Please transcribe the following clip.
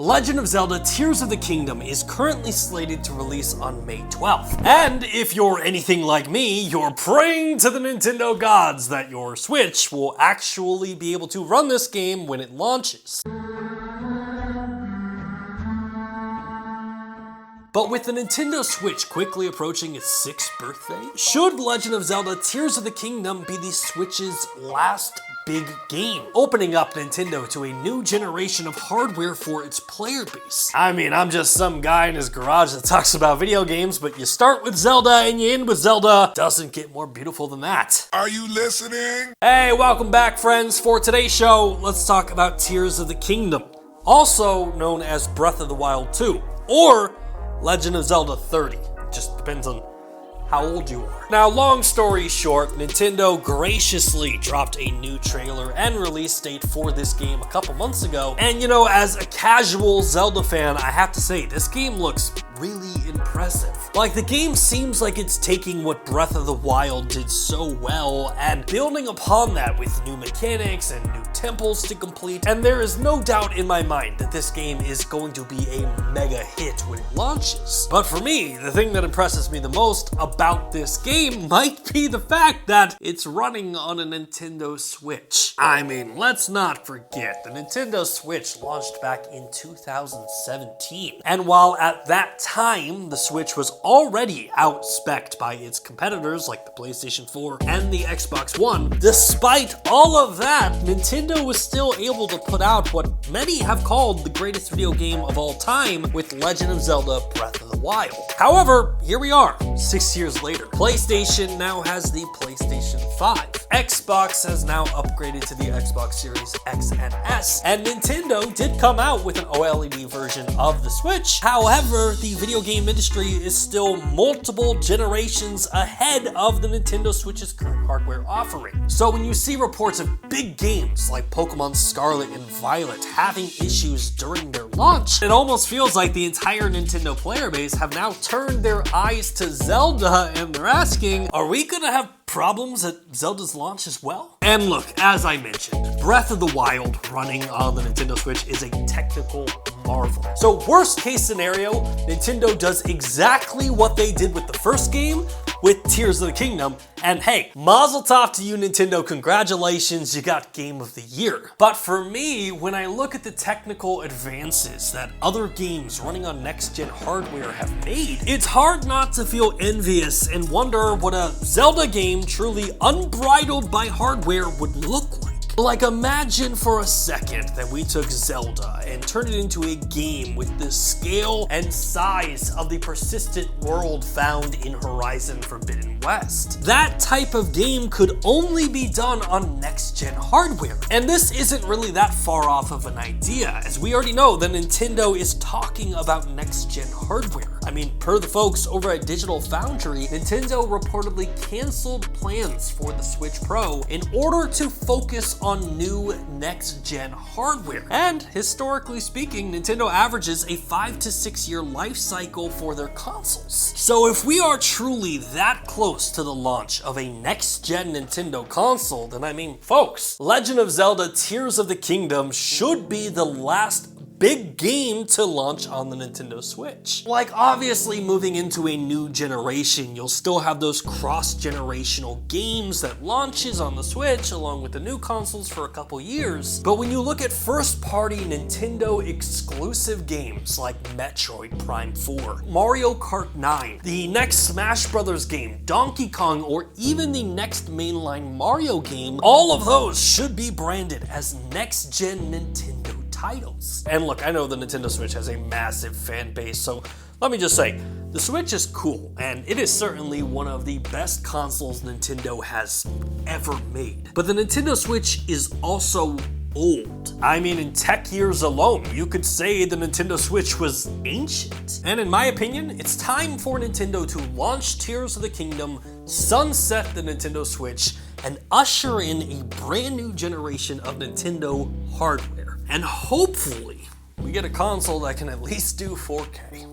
Legend of Zelda Tears of the Kingdom is currently slated to release on May 12th. And if you're anything like me, you're praying to the Nintendo gods that your Switch will actually be able to run this game when it launches. But with the Nintendo Switch quickly approaching its 6th birthday, should Legend of Zelda Tears of the Kingdom be the Switch's last big game, opening up Nintendo to a new generation of hardware for its player base? I mean, I'm just some guy in his garage that talks about video games, but you start with Zelda and you end with Zelda. Doesn't get more beautiful than that. Are you listening? Hey, welcome back, friends. For today's show, let's talk about Tears of the Kingdom, also known as Breath of the Wild 2, or Legend of Zelda 30. Just depends on how old you are. Now, long story short, Nintendo graciously dropped a new trailer and release date for this game a couple months ago. And you know, as a casual Zelda fan, I have to say, this game looks really impressive. Like, the game seems like it's taking what Breath of the Wild did so well and building upon that with new mechanics and new temples to complete. And there is no doubt in my mind that this game is going to be a mega hit when it launches. But for me, the thing that impresses me the most about this game might be the fact that it's running on a Nintendo Switch. I mean, let's not forget, the Nintendo Switch launched back in 2017. And while at that time, the Switch was already out-specced by its competitors like the PlayStation 4 and the Xbox One, despite all of that, Nintendo was still able to put out what many have called the greatest video game of all time with Legend of Zelda Breath of the Wild. However, here we are, 6 years later. PlayStation now has the PlayStation 5. Xbox has now upgraded to the Xbox Series X and S, and Nintendo did come out with an OLED version of the Switch. However, the video game industry is still multiple generations ahead of the Nintendo Switch's current hardware offering. So when you see reports of big games like Pokemon Scarlet and Violet having issues during their launch, it almost feels like the entire Nintendo player base have now turned their eyes to Zelda and they're asking, are we gonna have problems at Zelda's launch as well? And look, as I mentioned, Breath of the Wild running on the Nintendo Switch is a technical marvel. So worst case scenario, Nintendo does exactly what they did with the first game with Tears of the Kingdom, and hey, mazel tov to you, Nintendo, congratulations, you got Game of the Year. But for me, when I look at the technical advances that other games running on next-gen hardware have made, it's hard not to feel envious and wonder what a Zelda game truly unbridled by hardware would look like. Like, imagine for a second that we took Zelda and turned it into a game with the scale and size of the persistent world found in Horizon Forbidden West. That type of game could only be done on next-gen hardware. And this isn't really that far off of an idea, as we already know that Nintendo is talking about next-gen hardware. I mean, per the folks over at Digital Foundry, Nintendo reportedly canceled plans for the Switch Pro in order to focus on new next-gen hardware. And historically speaking, Nintendo averages a 5 to 6 year life cycle for their consoles. So if we are truly that close to the launch of a next-gen Nintendo console, then I mean, folks, Legend of Zelda Tears of the Kingdom should be the last big game to launch on the Nintendo Switch. Like, obviously moving into a new generation, you'll still have those cross-generational games that launches on the Switch along with the new consoles for a couple years. But when you look at first-party Nintendo exclusive games like Metroid Prime 4, Mario Kart 9, the next Smash Bros. Game, Donkey Kong, or even the next mainline Mario game, all of those should be branded as next-gen Nintendo titles. And look, I know the Nintendo Switch has a massive fan base, so let me just say, the Switch is cool, and it is certainly one of the best consoles Nintendo has ever made. But the Nintendo Switch is also old. I mean, in tech years alone, you could say the Nintendo Switch was ancient. And in my opinion, it's time for Nintendo to launch Tears of the Kingdom, sunset the Nintendo Switch, and usher in a brand new generation of Nintendo hardware. And hopefully, we get a console that can at least do 4K.